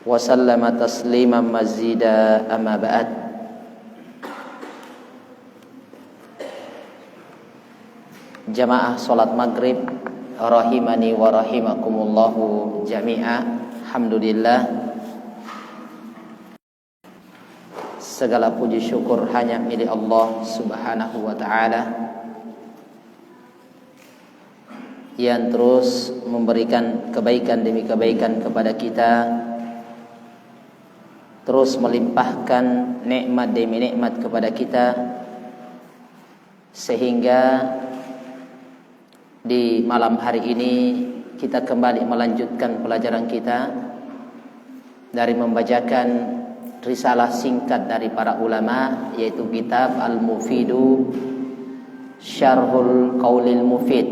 wa sallama tasliman mazida amma ba'd. Jamaah salat maghrib rahimani wa rahimakumullahu jami'a. Alhamdulillah, segala puji syukur hanya milik Allah Subhanahu wa ta'ala yang terus memberikan kebaikan demi kebaikan kepada kita, terus melimpahkan nikmat demi nikmat kepada kita, sehingga di malam hari ini kita kembali melanjutkan pelajaran kita dari membacakan risalah singkat dari para ulama, yaitu kitab Al-Mufidu Syarhul Qaulil Mufid,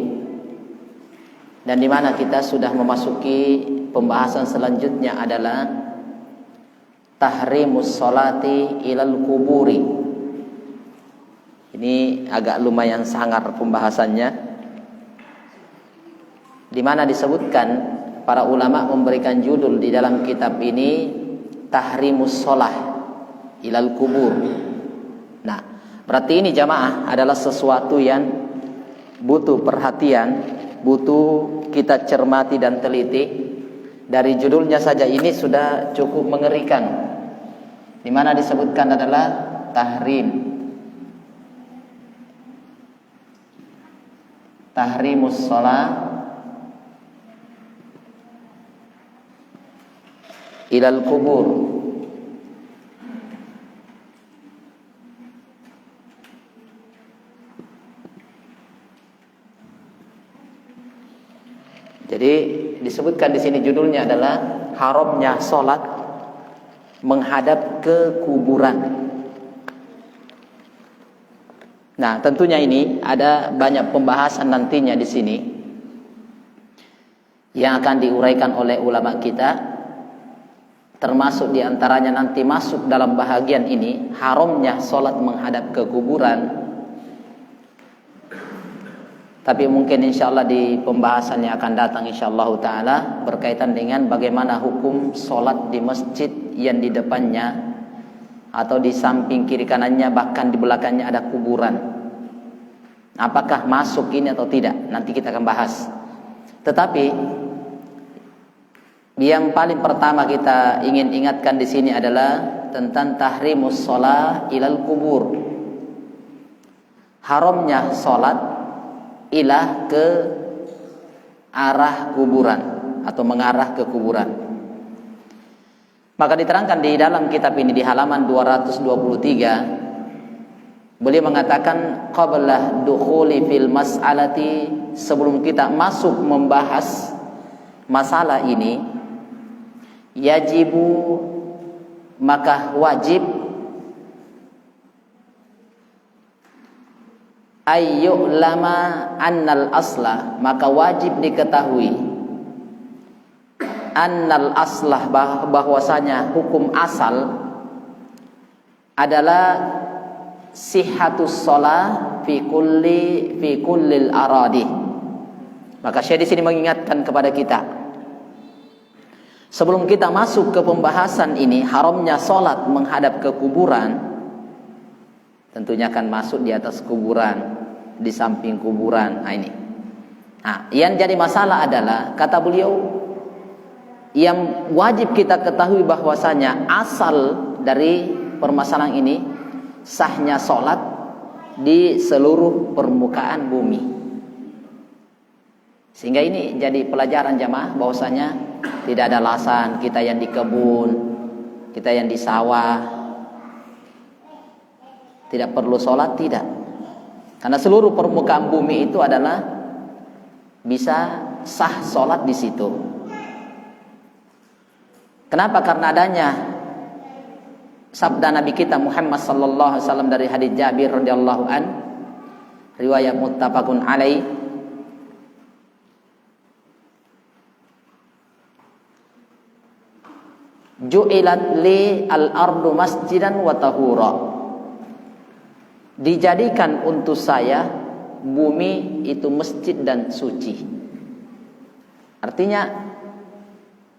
dan di mana kita sudah memasuki pembahasan selanjutnya adalah tahrimus sholati ilal kuburi. Ini agak lumayan sangar pembahasannya, di mana disebutkan para ulama memberikan judul di dalam kitab ini tahrimus sholah ilal kubur. Nah, berarti ini jamaah adalah sesuatu yang butuh perhatian, butuh kita cermati dan teliti. Dari judulnya saja ini sudah cukup mengerikan, di mana disebutkan adalah tahrimus sholah ilal kubur. Jadi disebutkan di sini judulnya adalah haramnya sholat menghadap ke kuburan. Nah, tentunya ini ada banyak pembahasan nantinya di sini yang akan diuraikan oleh ulama kita, termasuk diantaranya nanti masuk dalam bahagian ini haramnya sholat menghadap ke kuburan. Tapi mungkin insyaallah di pembahasan yang akan datang insyaallah ta'ala berkaitan dengan bagaimana hukum sholat di masjid yang di depannya atau di samping kiri kanannya, bahkan di belakangnya ada kuburan. Apakah masuk ini atau tidak? Nanti kita akan bahas. Tetapi yang paling pertama kita ingin ingatkan di sini adalah tentang tahrimus shalah ilal kubur. Haramnya salat ilah ke arah kuburan atau mengarah ke kuburan. Maka diterangkan di dalam kitab ini di halaman 223, beliau mengatakan qabla dukhuli fil mas'alati, sebelum kita masuk membahas masalah ini, yajibu, maka wajib, ayyu'lama annal aslah, maka wajib diketahui annal aslah, bahwasanya hukum asal adalah sihhatus shalah fi kullil aradi. Maka saya di sini mengingatkan kepada kita, sebelum kita masuk ke pembahasan ini haramnya salat menghadap ke kuburan, tentunya akan masuk di atas kuburan, di samping kuburan. Nah ini. Nah, yang jadi masalah adalah kata beliau yang wajib kita ketahui bahwasanya asal dari permasalahan ini sahnya salat di seluruh permukaan bumi. Sehingga ini jadi pelajaran jamaah bahwasanya tidak ada alasan kita yang di kebun, kita yang di sawah tidak perlu sholat, tidak. Karena seluruh permukaan bumi itu adalah bisa sah sholat di situ. Kenapa? Karena adanya sabda Nabi kita Muhammad sallallahu alaihi wasallam dari hadits Jabir radhiyallahu an, riwayat muttafaqun alaih, ju'ilat li al-ardu masjidan wa tahura, dijadikan untuk saya bumi itu masjid dan suci. Artinya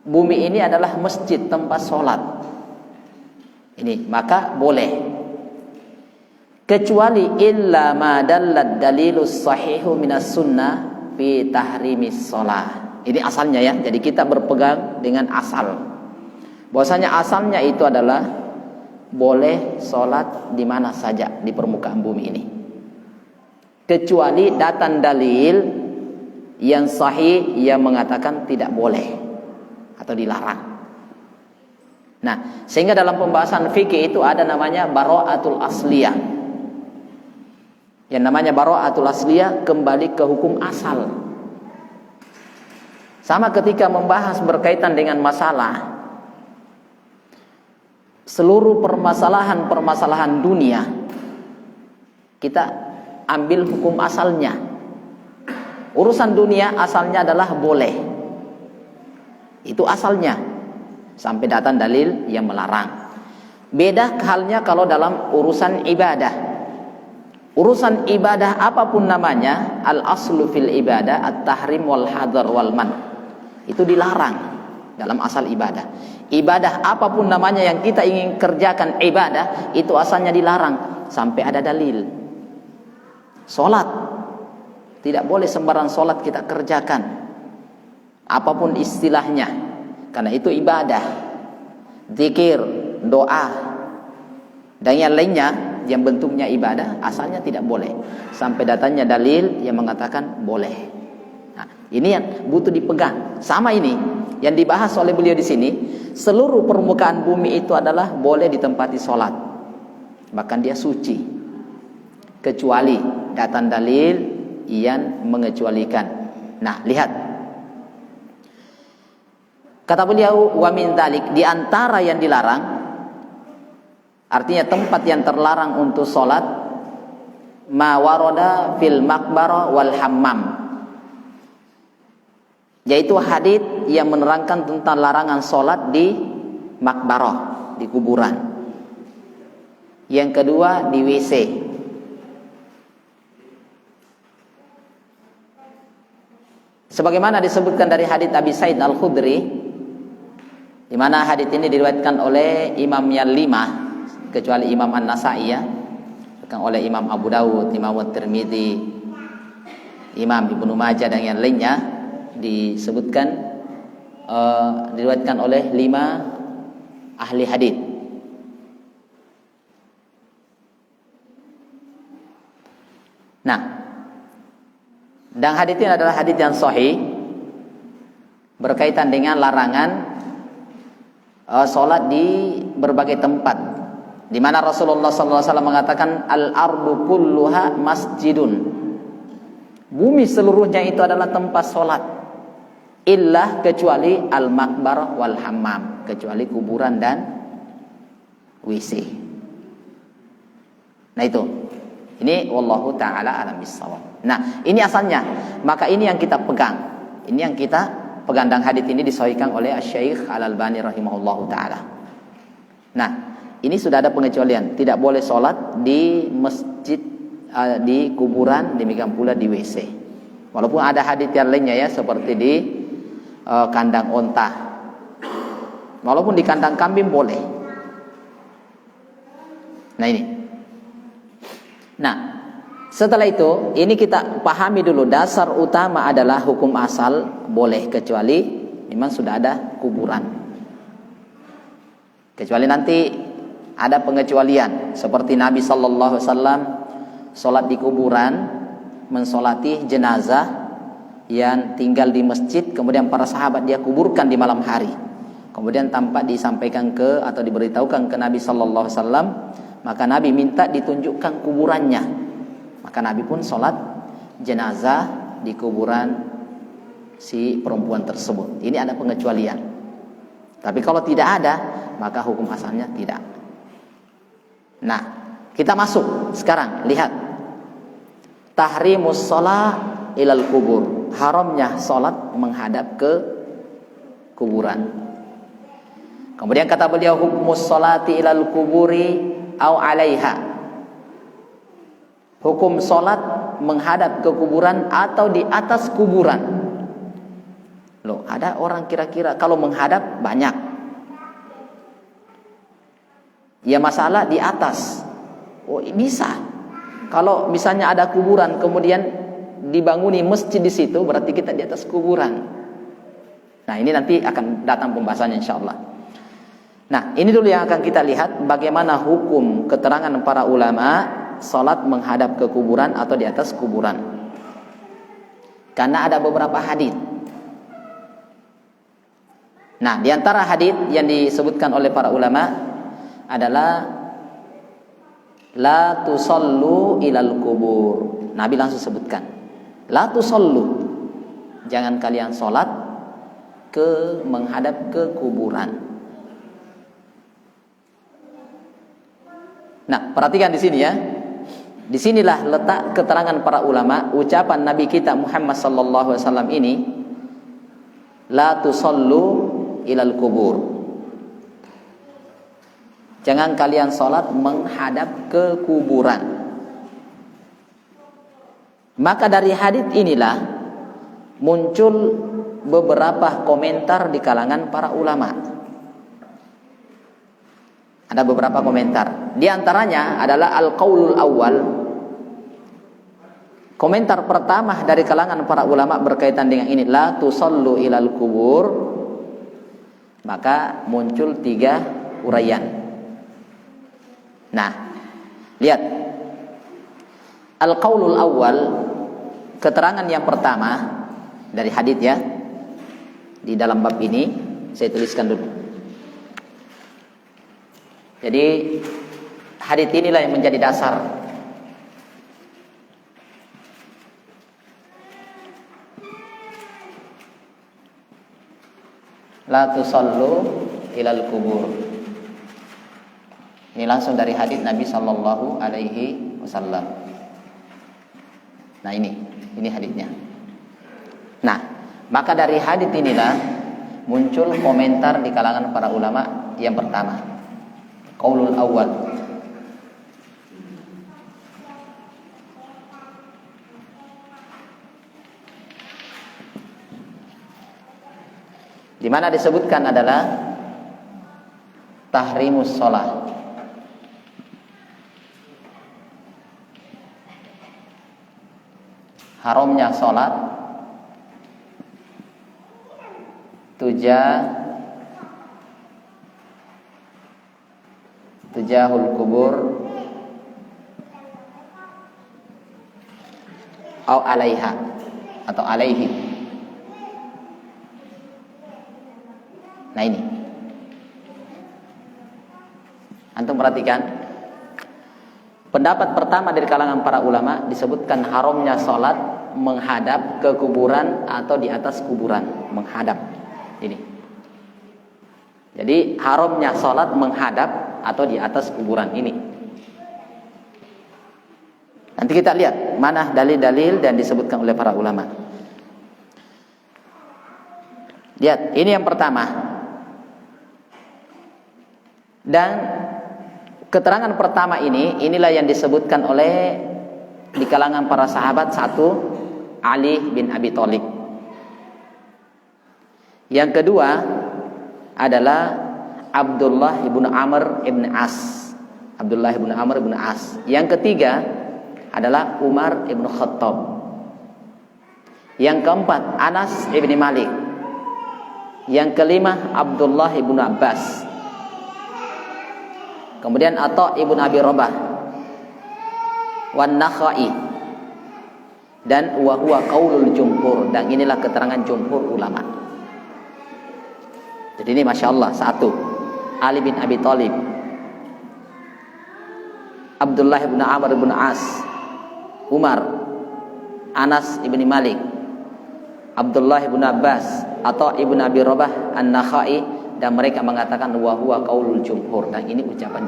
bumi ini adalah masjid, tempat sholat, ini maka boleh. Kecuali illa ma dallat dalilus sahihu minas sunnah fi tahrimis sholah. Ini asalnya ya. Jadi kita berpegang dengan asal. Bahwasanya asalnya itu adalah boleh sholat di mana saja di permukaan bumi ini. Kecuali datang dalil yang sahih yang mengatakan tidak boleh atau dilarang. Nah, sehingga dalam pembahasan fikih itu ada namanya bara'atul asliyah. Yang namanya bara'atul asliyah, kembali ke hukum asal. Sama ketika membahas berkaitan dengan masalah seluruh permasalahan dunia, kita ambil hukum asalnya. Urusan dunia asalnya adalah boleh. Itu asalnya. Sampai datang dalil yang melarang. Beda halnya kalau dalam urusan ibadah. Urusan ibadah apapun namanya, al-aslu fil ibadah at-tahrim wal hadar wal man. Itu dilarang dalam asal ibadah. Ibadah apapun namanya yang kita ingin kerjakan ibadah, itu asalnya dilarang sampai ada dalil. Salat, tidak boleh sembarang salat kita kerjakan, apapun istilahnya, karena itu ibadah. Zikir, doa, dan yang lainnya yang bentuknya ibadah asalnya tidak boleh sampai datangnya dalil yang mengatakan boleh. Nah, ini yang butuh dipegang. Sama ini yang dibahas oleh beliau di sini, seluruh permukaan bumi itu adalah boleh ditempati sholat, bahkan dia suci, kecuali datang dalil yang mengecualikan. Nah, lihat kata beliau, wa min dzalik, di antara yang dilarang, artinya tempat yang terlarang untuk sholat, ma warada fil maqbarah wal hammam, yaitu hadits yang menerangkan tentang larangan sholat di makbarah, di kuburan. Yang kedua di WC. Sebagaimana disebutkan dari hadits Abi Sa'id Al-Khudri, di mana hadits ini diriwayatkan oleh imam yang 5 kecuali Imam An-Nasa'i ya, oleh Imam Abu Dawud, Imam At-Tirmidzi, Imam Ibnu Majah dan yang lainnya, disebutkan diriwayatkan oleh 5 ahli hadis. Nah, dan hadis ini adalah hadis yang sahih berkaitan dengan larangan sholat di berbagai tempat, di mana Rasulullah SAW mengatakan al-ardu kulluha masjidun, bumi seluruhnya itu adalah tempat sholat, illah, kecuali al-makbar wal hammam, kecuali kuburan dan WC. Nah itu, ini wallahu ta'ala alam bissawab. Nah ini asalnya, maka ini yang kita pegang, ini yang kita pegang, dan hadits ini disahihkan oleh Asy-Syaikh Al-Albani rahimahullahu ta'ala. Nah ini sudah ada pengecualian, tidak boleh sholat di masjid, di kuburan, demikian pula di WC. Walaupun ada hadits yang lainnya ya, seperti di kandang onta, walaupun di kandang kambing boleh. Nah ini. Nah setelah itu, ini kita pahami dulu, dasar utama adalah hukum asal boleh, kecuali memang sudah ada kuburan. Kecuali nanti ada pengecualian, seperti Nabi Sallallahu Alaihi Wasallam sholat di kuburan, mensolati jenazah yang tinggal di masjid, kemudian para sahabat dia kuburkan di malam hari, kemudian tanpa disampaikan ke atau diberitahukan ke Nabi Sallallahu Alaihi Wasallam, maka Nabi minta ditunjukkan kuburannya, maka Nabi pun sholat jenazah di kuburan si perempuan tersebut. Ini ada pengecualian. Tapi kalau tidak ada, maka hukum asalnya tidak. Nah, kita masuk sekarang, lihat tahrimus shalah ilal kubur, haramnya salat menghadap ke kuburan. Kemudian kata beliau, hukmus sholati ilal kuburi au alaiha, hukum salat menghadap ke kuburan atau di atas kuburan. Loh, ada orang kira-kira kalau menghadap banyak. Ya masalah di atas. Oh, bisa. Kalau misalnya ada kuburan kemudian dibanguni masjid di situ, berarti kita di atas kuburan. Nah, ini nanti akan datang pembahasannya insyaallah. Nah, ini dulu yang akan kita lihat bagaimana hukum keterangan para ulama salat menghadap ke kuburan atau di atas kuburan. Karena ada beberapa hadis. Nah, di antara hadis yang disebutkan oleh para ulama adalah la tusallu ilal kubur. Nabi langsung sebutkan, la tusallu, jangan kalian salat menghadap ke kuburan. Nah, perhatikan di sini ya. Disinilah letak keterangan para ulama ucapan Nabi kita Muhammad sallallahu alaihi wasallam ini, la tusallu ilal kubur. Jangan kalian salat menghadap ke kuburan. Maka dari hadis inilah muncul beberapa komentar di kalangan para ulama. Ada beberapa komentar. Di antaranya adalah al-qaulul awal. Komentar pertama dari kalangan para ulama berkaitan dengan ini, la tusallu ilal kubur. Maka muncul 3 uraian. Nah, lihat. Al-qaulul awal, keterangan yang pertama dari hadis ya. Di dalam bab ini saya tuliskan dulu. Jadi hadis inilah yang menjadi dasar. La tusallu ilal kubur. Ini langsung dari hadis Nabi sallallahu alaihi wasallam. Nah, ini hadisnya. Nah, maka dari hadis inilah muncul komentar di kalangan para ulama yang pertama. Qaulul awal. Di mana disebutkan adalah tahrimus shalah. Haramnya salat tujahul kubur au alaiha atau alaihi. Nah, ini antum perhatikan, pendapat pertama dari kalangan para ulama disebutkan haramnya salat menghadap ke kuburan atau di atas kuburan, menghadap. Ini. Jadi haramnya salat menghadap atau di atas kuburan ini. Nanti kita lihat mana dalil-dalil dan disebutkan oleh para ulama. Lihat, ini yang pertama. Dan keterangan pertama inilah yang disebutkan oleh di kalangan para sahabat. Satu, Ali bin Abi Thalib. Yang kedua adalah Abdullah ibn Amr ibn As. Abdullah ibn Amr ibn As. Yang ketiga adalah Umar ibn Khattab. Yang keempat Anas ibn Malik. Yang kelima Abdullah ibn Abbas. Kemudian Atha ibn Abi Rabah, wan Nakhai, dan wa huwa qaulul jumhur, dan inilah keterangan jumhur ulama. Jadi ini Masya Allah, satu, Ali bin Abi Thalib, Abdullah bin Amr bin As, Umar, Anas ibn Malik, Abdullah bin Abbas, Atha ibn Abi Rabah, An-Nakhai, dan mereka mengatakan wa huwa qaulul jumhur, dan ini ucapan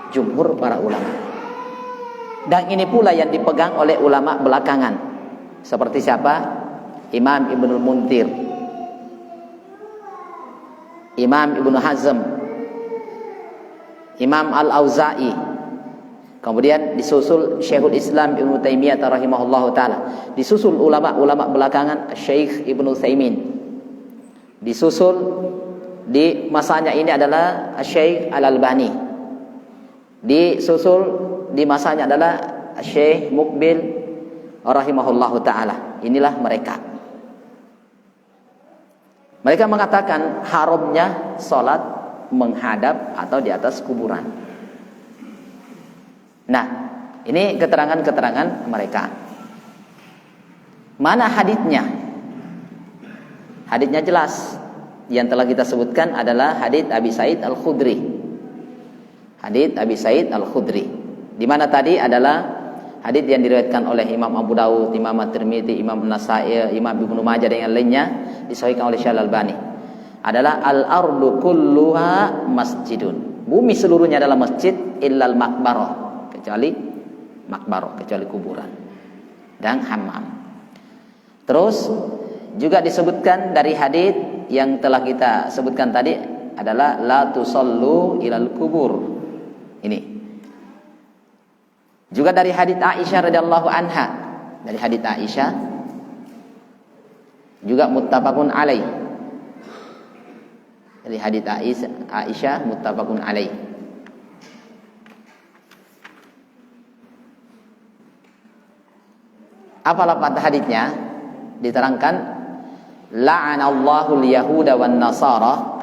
jumhur para ulama. Dan ini pula yang dipegang oleh ulama belakangan. Seperti siapa? Imam Ibnul Munthir, Imam Ibnu Hazm, Imam Al-Auza'i. Kemudian disusul Syekhul Islam Ibnu Taimiyah rahimahullahu taala. Disusul ulama-ulama belakangan Syekh Ibnu Utsaimin. Disusul di masanya ini adalah Syekh Al-Albani. Disusul di masanya adalah Syekh Muqbil rahimahullahu taala. Inilah mereka. Mereka mengatakan haramnya salat menghadap atau di atas kuburan. Nah, ini keterangan-keterangan mereka. Mana haditsnya? Haditsnya jelas. Yang telah kita sebutkan adalah hadits Abi Sa'id Al-Khudri. Hadits Abi Sa'id Al-Khudri. Di mana tadi adalah hadits yang diriwayatkan oleh Imam Abu Dawud, Imam At-Tirmidzi, Imam An-Nasa'i, Imam Ibnu Majah dan yang lainnya, disahihkan oleh Syekh Al-Albani. Adalah al-ardu kulluha masjidun. Bumi seluruhnya adalah masjid illal maqbarah, kecuali makbarah, kecuali kuburan dan hammam. Terus juga disebutkan dari hadits yang telah kita sebutkan tadi adalah la tusallu ilal kubur. Ini. Juga dari hadits Aisyah radhiyallahu anha. Dari hadits Aisyah juga muttafaqun alaih. Dari hadits Aisyah muttafaqun alaih. Apa lafaz haditsnya? Diterangkan la'anallahu al-yahuda wan nasara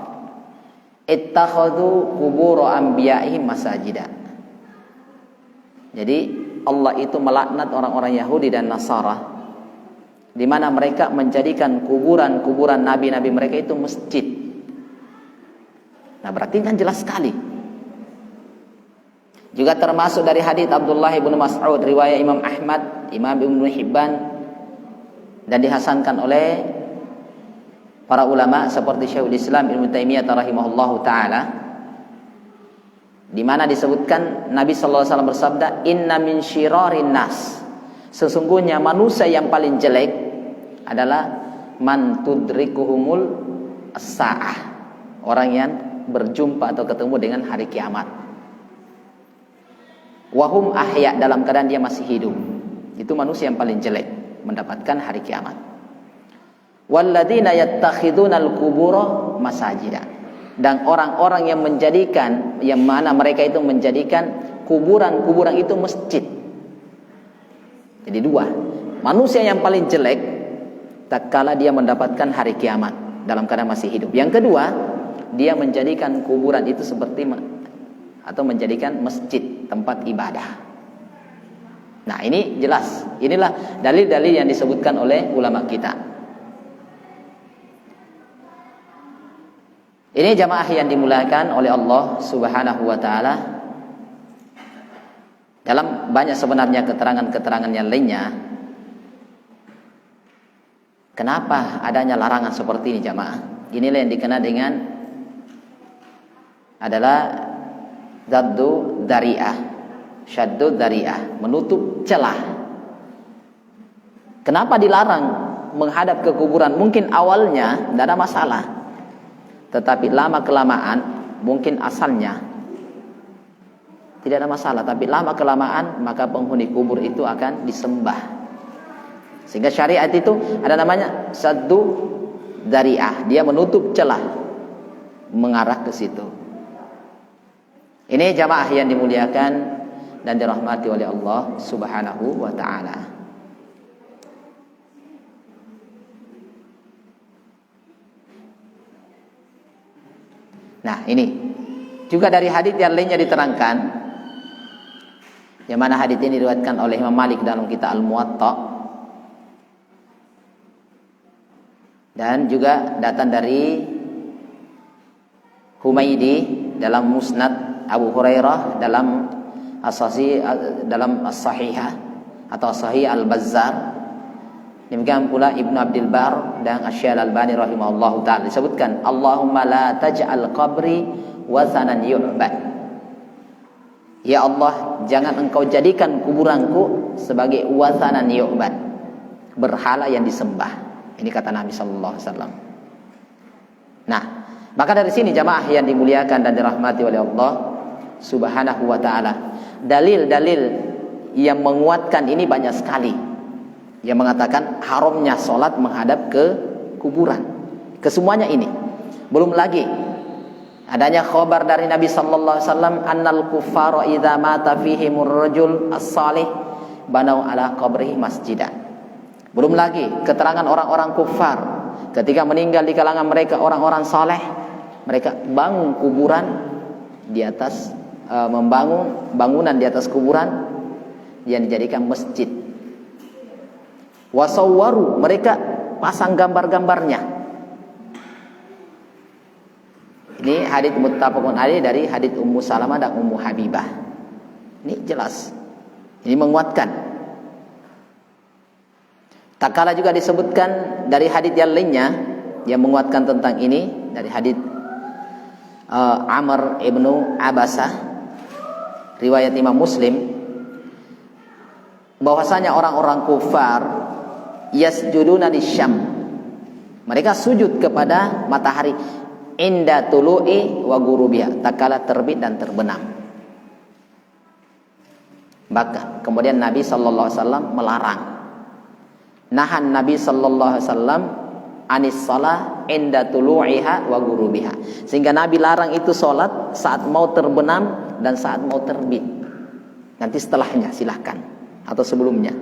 ittakhadhu qubur anbiya'ihim masajida. Jadi Allah itu melaknat orang-orang Yahudi dan Nasara di mana mereka menjadikan kuburan-kuburan nabi-nabi mereka itu masjid. Nah, berarti kan jelas sekali. Juga termasuk dari hadits Abdullah bin Mas'ud riwayat Imam Ahmad, Imam Ibnu Hibban, dan dihasankan oleh para ulama seperti Syekhul Islam Ibnu Taimiyah rahimahullahu taala, di mana disebutkan Nabi sallallahu alaihi wasallam bersabda, "Inna min syirarin nas." Sesungguhnya manusia yang paling jelek adalah man tudrikuhumul as-saah. Orang yang berjumpa atau ketemu dengan hari kiamat. Wahum ahya, dalam keadaan dia masih hidup. Itu manusia yang paling jelek mendapatkan hari kiamat. Walladzina yattakhidunal qubura masajida. Dan orang-orang yang menjadikan, yang mana mereka itu menjadikan kuburan-kuburan itu masjid. Jadi dua, manusia yang paling jelek tatkala dia mendapatkan hari kiamat dalam keadaan masih hidup. Yang kedua, dia menjadikan kuburan itu seperti atau menjadikan masjid, tempat ibadah. Nah, ini jelas. Inilah dalil-dalil yang disebutkan oleh ulama kita. Ini jamaah yang dimuliakan oleh Allah Subhanahu wa taala. Dalam banyak sebenarnya keterangan-keterangan yang lainnya, kenapa adanya larangan seperti ini jamaah? Inilah yang dikenal dengan adalah zaddu dari'ah, syaddu dari'ah, menutup celah. Kenapa dilarang menghadap ke kuburan? Mungkin awalnya tidak ada masalah, tetapi lama kelamaan, mungkin asalnya tidak ada masalah, tapi lama kelamaan maka penghuni kubur itu akan disembah. Sehingga syariat itu ada namanya saddu dari'ah, dia menutup celah mengarah ke situ. Ini jamaah yang dimuliakan dan dirahmati oleh Allah Subhanahu wa taala. Nah, ini juga dari hadits yang lainnya diterangkan, yang mana hadits ini diriwayatkan oleh Imam Malik dalam kitab Al-Muwatta, dan juga datang dari Humaydi dalam Musnad Abu Hurairah dalam As-Sahihah atau Sahih Al-Bazzar. Demikian pula Ibnu Abdul Bar dan Asy-Syaikh Al-Albani rahimahullahu taala disebutkan, Allahumma la taj'al qabri wathanan yu'bad. Ya Allah, jangan engkau jadikan kuburanku sebagai wathanan yu'bad, berhala yang disembah. Ini kata Nabi sallallahu alaihi wasallam. Nah, maka dari sini jamaah yang dimuliakan dan dirahmati oleh Allah Subhanahu wa taala, dalil-dalil yang menguatkan ini banyak sekali, yang mengatakan haramnya salat menghadap ke kuburan. Kesemuanya ini. Belum lagi adanya khabar dari Nabi sallallahu alaihi wasallam annal kuffara idza mata fihimur rajul as-salih banau ala qabrihi masjidan. Belum lagi keterangan orang-orang kufar ketika meninggal di kalangan mereka orang-orang saleh, mereka bangun kuburan di atas membangun bangunan di atas kuburan yang dijadikan masjid. Wasawwaru, mereka pasang gambar-gambarnya. Ini hadits muttafaqun alaih dari hadits Ummu Salamah dan Ummu Habibah. Ini jelas. Ini menguatkan. Tak kala juga disebutkan dari hadits yang lainnya yang menguatkan tentang ini, dari hadits Amr ibnu Abasah riwayat Imam Muslim, bahwasanya orang-orang kufar yasjuduna lisyam, mereka sujud kepada matahari inda tulu'i wa gurubiha, tatkala terbit dan terbenam. Maka kemudian Nabi sallallahu alaihi wasallam melarang. Nahan Nabi sallallahu alaihi wasallam anis shalah inda tulu'iha wa gurubiha. Sehingga Nabi larang itu salat saat mau terbenam dan saat mau terbit. Nanti setelahnya silahkan, atau sebelumnya.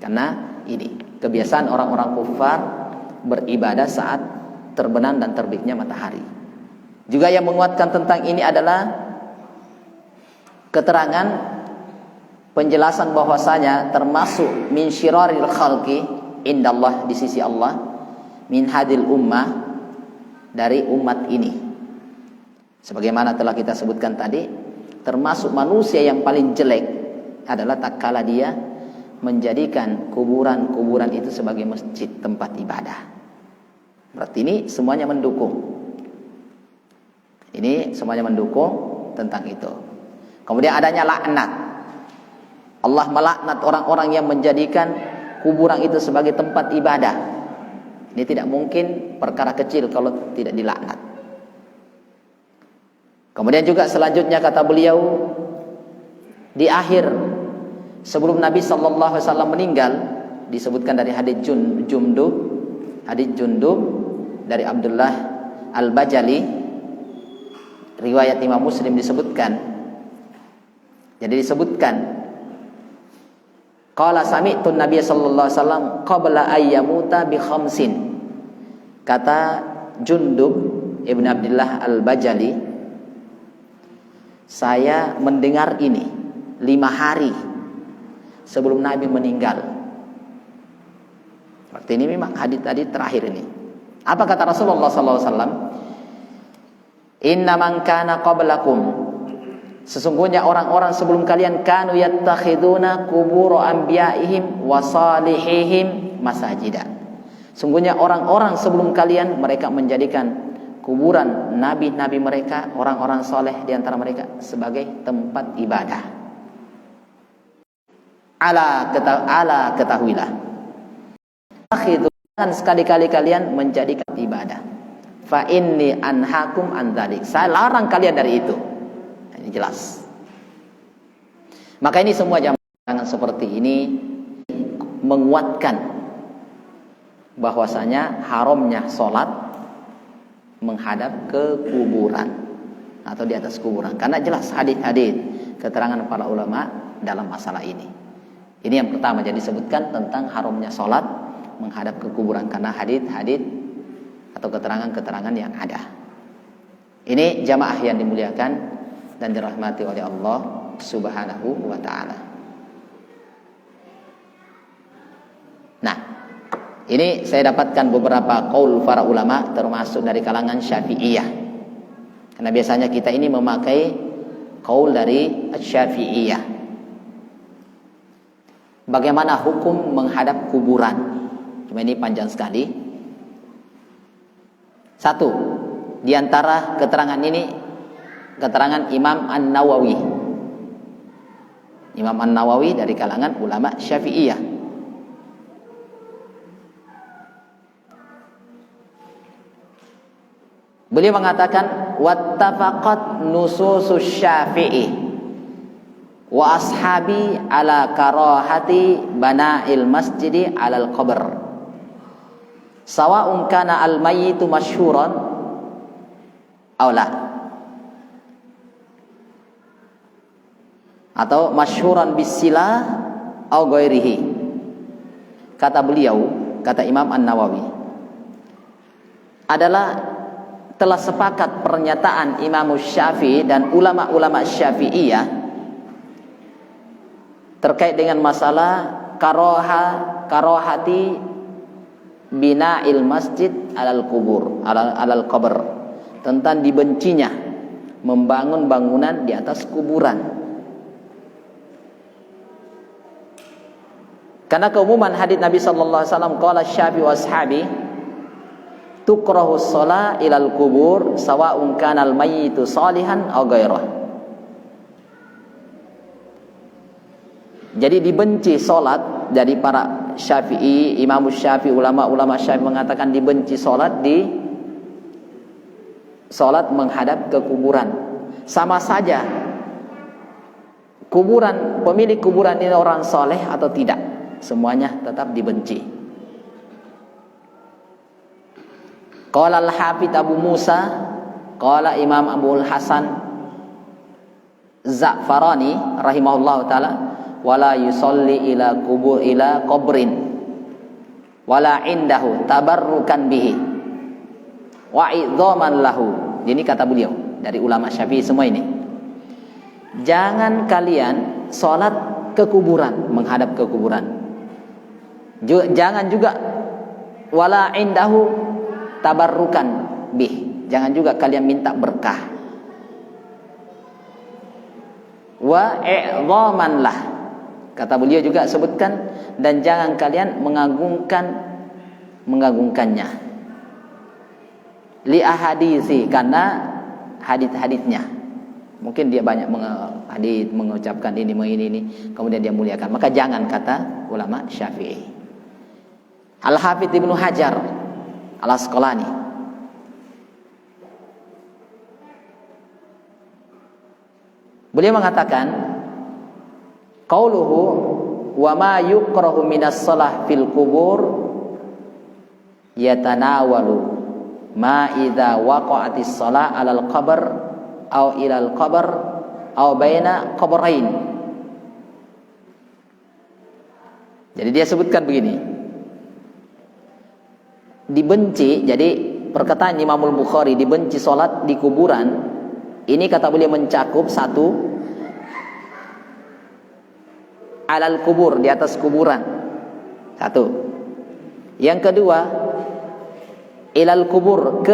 Karena ini kebiasaan orang-orang kufar beribadah saat terbenam dan terbitnya matahari. Juga yang menguatkan tentang ini adalah keterangan penjelasan bahwasanya termasuk min syiraril khalqi indallah, di sisi Allah, min hadil ummah, dari umat ini. Sebagaimana telah kita sebutkan tadi, termasuk manusia yang paling jelek adalah tatkala dia menjadikan kuburan-kuburan itu sebagai masjid, tempat ibadah. Berarti ini semuanya mendukung. Ini semuanya mendukung tentang itu. Kemudian adanya laknat. Allah melaknat orang-orang yang menjadikan kuburan itu sebagai tempat ibadah. Ini tidak mungkin perkara kecil kalau tidak dilaknat. Kemudian juga selanjutnya kata beliau, di akhir sebelum Nabi sallallahu alaihi wasallam meninggal, disebutkan dari hadits Jundub dari Abdullah Al-Bajali riwayat Imam Muslim disebutkan. Jadi disebutkan qala sami'tu Nabi sallallahu alaihi wasallam qabla ayyamuta bi khamsin. Kata Jundub Ibn Abdullah Al-Bajali, saya mendengar ini 5 hari sebelum Nabi meninggal. Berarti ini memang hadits tadi terakhir ini. Apa kata Rasulullah sallallahu alaihi wasallam? Inna man kana qablakum, sesungguhnya orang-orang sebelum kalian kanu yattakhiduna qubur anbiya'ihim wa salihihim masajida. Sungguhnya orang-orang sebelum kalian mereka menjadikan kuburan nabi-nabi mereka, orang-orang soleh di antara mereka sebagai tempat ibadah. Ala ketahuilah, jangan sekali-kali kalian menjadikan ibadah. Fa inni anhakum an dzalik, saya larang kalian dari itu. Ini jelas. Maka ini semua jangan seperti ini menguatkan bahwasanya haramnya sholat menghadap ke kuburan atau di atas kuburan, karena jelas hadits keterangan para ulama dalam masalah ini. Ini yang pertama, jadi disebutkan tentang haramnya sholat menghadap ke kuburan karena hadits atau keterangan-keterangan yang ada. Ini jamaah yang dimuliakan dan dirahmati oleh Allah Subhanahu wa ta'ala. Nah, ini saya dapatkan beberapa qaul para ulama termasuk dari kalangan Syafi'iyah. Karena biasanya kita ini memakai qaul dari Syafi'iyah. Bagaimana hukum menghadap kuburan? Cuma ini panjang sekali. Satu, di antara keterangan ini keterangan Imam An-Nawawi. Imam An-Nawawi dari kalangan ulama Syafi'iyah. Beliau mengatakan wattafaqat nususus Syafi'i wa ashabi ala karahati bana'il masjidi alal qabr. Sawa'un kana al-mayyitu masyhuran aw la. Atau masyhuran bisilah aw ghairihi. Kata beliau, kata Imam An-Nawawi, adalah telah sepakat pernyataan Imam Syafi'i dan ulama-ulama Syafi'iyah terkait dengan masalah karohati bina'il masjid alal kubur, alal qabr, tentang dibencinya membangun bangunan di atas kuburan. Karena keumuman hadits Nabi sallallahu alaihi wasallam, qala Syafi'i wa ashabi tukrahu shalah ilal kubur sawa'un kana al mayyitu salihan aw ghairah. Jadi dibenci salat dari para Syafi'i, Imam Syafi'i, ulama-ulama Syafi'i mengatakan dibenci salat di salat menghadap ke kuburan. Sama saja kuburan, pemilik kuburan ini orang soleh atau tidak, semuanya tetap dibenci. Qala al-Hafidz Abu Musa, qala Imam Abul Hasan Za'farani rahimahullahu taala, wala yusolli ila kubur ila qabrin wala indahu tabarrukan bihi wa idzaman lahu. Ini kata beliau dari ulama Syafi'i semua ini. Jangan kalian salat ke kuburan, menghadap ke kuburan. Jangan juga wala indahu tabarrukan bih. Jangan juga kalian minta berkah. Wa i'dhaman lah. Kata beliau juga sebutkan, dan jangan kalian mengagungkannya. Li ahadisi, karena hadits-haditsnya. Mungkin dia banyak hadits mengucapkan ini, kemudian dia muliakan. Maka jangan, kata ulama Syafi'i. Al-Hafidz Ibnu Hajar Al-Asqalani, beliau mengatakan, qauluhu wa ma yukrahu minas shalah fil kubur yatanawalu ma idza waqa'atis shalah 'alal qabr aw ilal qabr aw baina qabrain. Jadi dia sebutkan begini, dibenci, jadi perkataan Imamul Bukhari dibenci salat di kuburan, ini kata beliau mencakup satu, alal kubur, di atas kuburan, satu. Yang kedua, ilal kubur,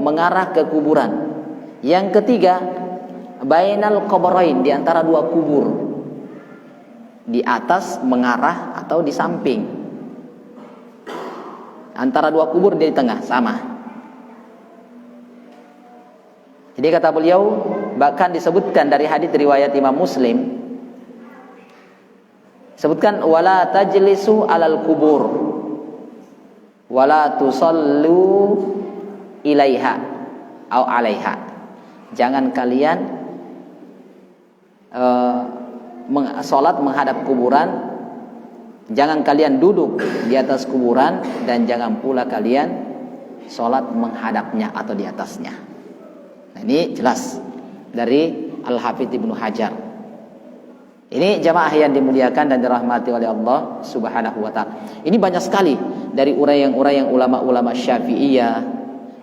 mengarah ke kuburan. Yang ketiga, bainal qabrain, di antara dua kubur, di atas mengarah atau di samping, antara dua kubur di tengah, sama. Jadi kata beliau, bahkan disebutkan dari hadits riwayat Imam Muslim, sebutkan wala tajlisu alal kubur wala tusallu ilaiha au alaiha. Jangan kalian salat menghadap kuburan, jangan kalian duduk di atas kuburan, dan jangan pula kalian salat menghadapnya atau di atasnya. Nah, ini jelas dari Al-Hafidz Ibnu Hajar. Ini jamaah yang dimuliakan dan dirahmati oleh Allah Subhanahu wa ta'ala. Ini banyak sekali dari uraian-uraian ulama-ulama Syafi'iyah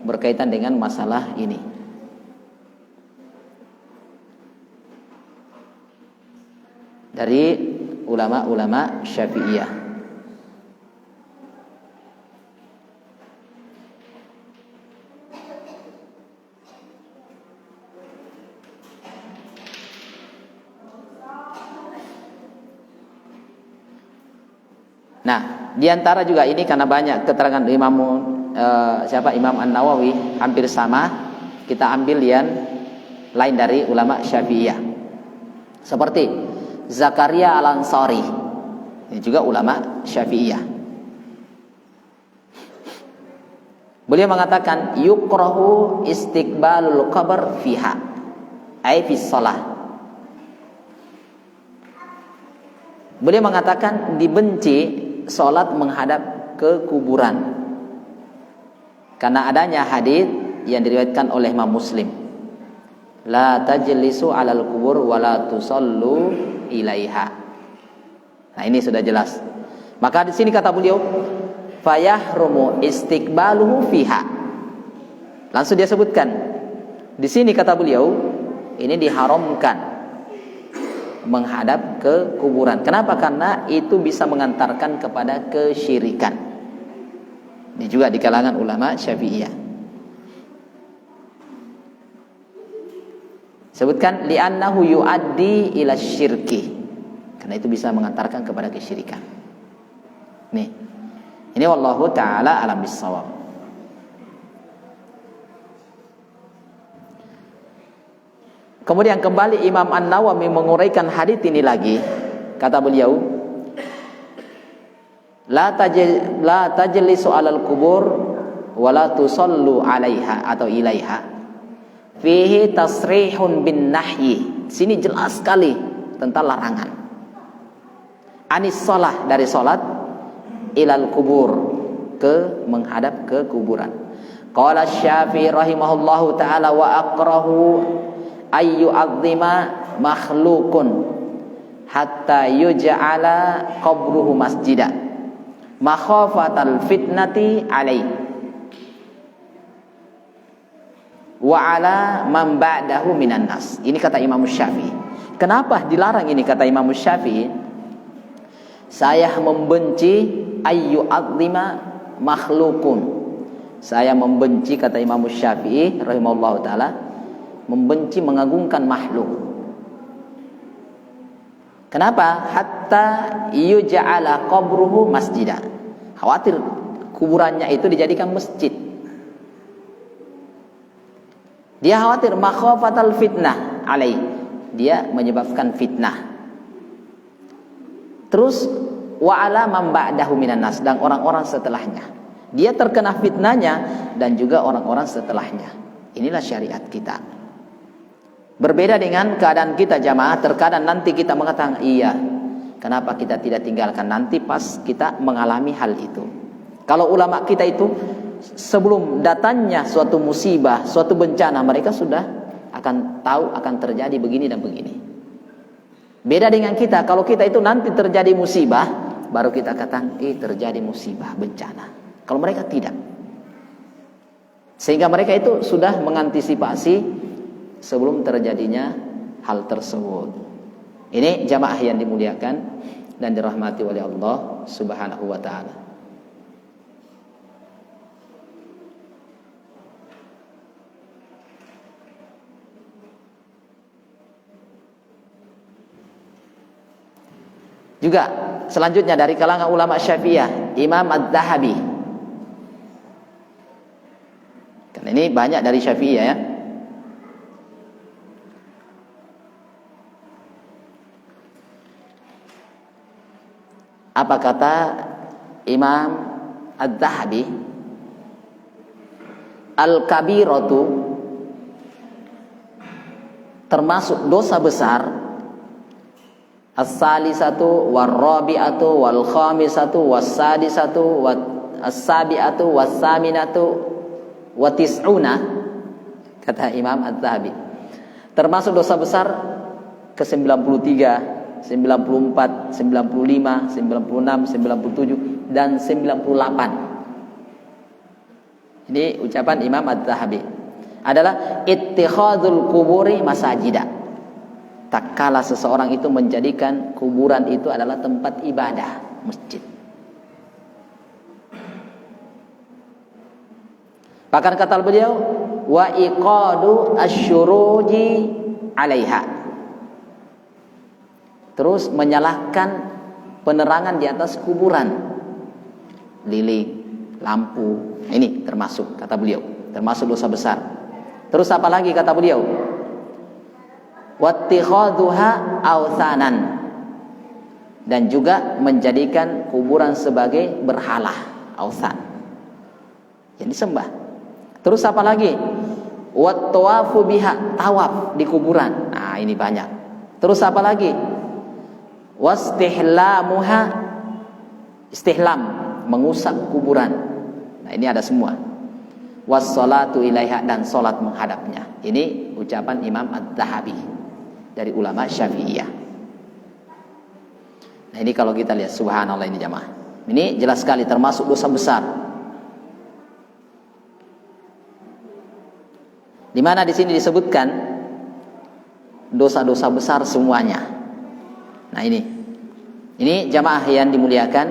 berkaitan dengan masalah ini. Dari ulama-ulama Syafi'iyah. Nah, diantara juga ini karena banyak keterangan Imam An-Nawawi hampir sama, kita ambil yang lain dari ulama Syafi'iyah. Seperti Zakaria Al-Ansari, ini juga ulama Syafi'iyah. Beliau mengatakan yukrahu istiqbalul qabr fiha, ay fi shalah. Beliau mengatakan dibenci salat menghadap ke kuburan. Karena adanya hadis yang diriwayatkan oleh Imam Muslim, la tajlisu 'alal kubur wa la tusallu ilaiha. Nah, ini sudah jelas. Maka di sini kata beliau, fayahrumu istiqbaluhu fiha. Langsung dia sebutkan. Di sini kata beliau, ini diharamkan menghadap ke kuburan. Kenapa? Karena itu bisa mengantarkan kepada kesyirikan. Ini juga di kalangan ulama Syafi'iyah. Sebutkan li'annahu yu'addi ila syirki. Karena itu bisa mengantarkan kepada kesyirikan. Nih. Ini wallahu taala alam bissawab. Kemudian kembali Imam An-Nawawi menguraikan hadis ini lagi. Kata beliau, La tajlisu 'alal kubur wa la tusallu 'alaiha atau ilaiha. Fihi tasrihun bin nahyi. Sini jelas sekali tentang larangan. Anis shalah, dari salat, ilal kubur, ke menghadap ke kuburan. Qala Syafi'i rahimahullahu taala wa aqrahu ayyu 'azzima makhluqun hatta yuj'ala qabruhu masjidan makhafatal fitnati alaih wa ala man ba'dahu minan nas. Ini kata Imam Syafi'i. Kenapa dilarang ini kata Imam Syafi'i? Saya membenci ayyu adzima makhlukun. Saya membenci kata Imam Syafi'i rahimahullahu taala, membenci mengagungkan makhluk. Kenapa? Hatta yuj'ala qabruhu masjidah. Khawatir kuburannya itu dijadikan masjid. Dia khawatir makhafatal fitnah alaih. Dia menyebabkan fitnah. Terus wa ala man ba'dahu minan nas, dan orang-orang setelahnya. Dia terkena fitnahnya dan juga orang-orang setelahnya. Inilah syariat kita. Berbeda dengan keadaan kita jamaah, terkadang nanti kita mengatakan, iya, kenapa kita tidak tinggalkan nanti pas kita mengalami hal itu. Kalau ulama kita itu sebelum datangnya suatu musibah, suatu bencana, mereka sudah akan tahu akan terjadi begini dan begini. Beda dengan kita, kalau kita itu nanti terjadi musibah, baru kita katakan, terjadi musibah, bencana. Kalau mereka tidak. Sehingga mereka itu sudah mengantisipasi sebelum terjadinya hal tersebut. Ini jamaah yang dimuliakan dan dirahmati oleh Allah Subhanahu wa taala. Juga selanjutnya dari kalangan ulama Syafi'iyah, Imam Adz-Dzahabi. Karena ini banyak dari Syafi'iyah ya. Apa kata Imam Adz-Dzahabi? Al-kabiratu, termasuk dosa besar, as-salisatu war-rabi'atu wal-khamisatu was-sadisatu was-sabi'atu was-saminatu wa tis'una, kata Imam Adz-Dzahabi. Termasuk dosa besar ke-93, 94, 95, 96, 97 dan 98. Ini ucapan Imam Adz-Dzahabi. Adalah ittikhadzul quburi masajida. Tak kala seseorang itu menjadikan kuburan itu adalah tempat ibadah, masjid. Bahkan kata beliau, wa iqadu asyuruji 'alaiha. Terus menyalakan penerangan di atas kuburan, lilin, lampu. Ini termasuk kata beliau, termasuk dosa besar. Terus apa lagi kata beliau? Wattikhadhuha authanan, dan juga menjadikan kuburan sebagai berhala, authan, yang disembah. Terus apa lagi? Wattawafu biha, tawaf di kuburan. Nah, ini banyak. Terus apa lagi? Wastihlamuha, istihlam, mengusap kuburan. Nah, ini ada semua. wassalatu ilaiha, dan salat menghadapnya. Ini ucapan Imam Az-Zahabi dari ulama Syafi'iyah. Nah, ini kalau kita lihat, subhanallah ini jamaah. Ini jelas sekali termasuk dosa besar. Di mana di sini disebutkan dosa-dosa besar semuanya. Nah, ini jamaah yang dimuliakan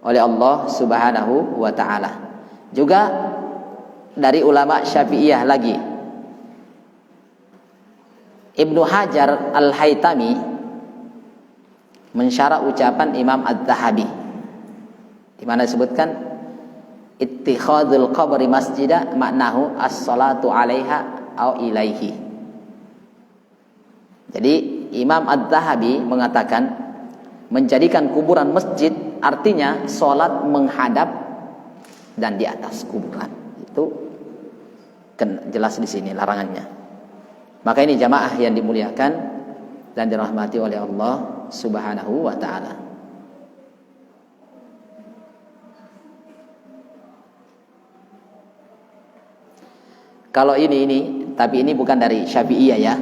oleh Allah Subhanahu wa taala. Juga dari ulama Syafi'iyah lagi, Ibnu Hajar Al-Haytami mensyarah ucapan Imam Az-Zahabi, di mana disebutkan ittikhadul qabri masjida maknahu as-salatu 'alaiha au ilaihi. Jadi Imam Az-Zahabi mengatakan menjadikan kuburan masjid artinya salat menghadap dan di atas kuburan. Itu kan jelas di sini larangannya. Maka ini jamaah yang dimuliakan dan dirahmati oleh Allah Subhanahu wa ta'ala. Kalau ini tapi ini bukan dari Syafi'iyah ya,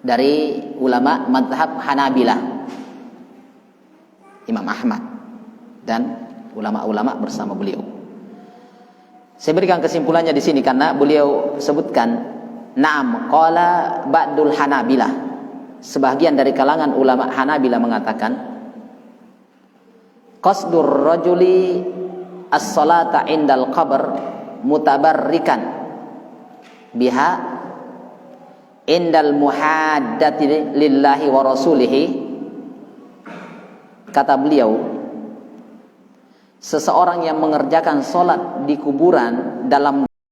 dari ulama mazhab Hanabilah, Imam Ahmad dan ulama-ulama bersama beliau. Saya berikan kesimpulannya di sini karena beliau sebutkan, na'am qala ba'dul Hanabilah, sebagian dari kalangan ulama Hanabilah mengatakan, qasdur rajuli as-salata indal qabr mutabarrikan biha indal muhaddati lillahi wa rasulihi. Kata beliau, seseorang yang mengerjakan salat di kuburan dalam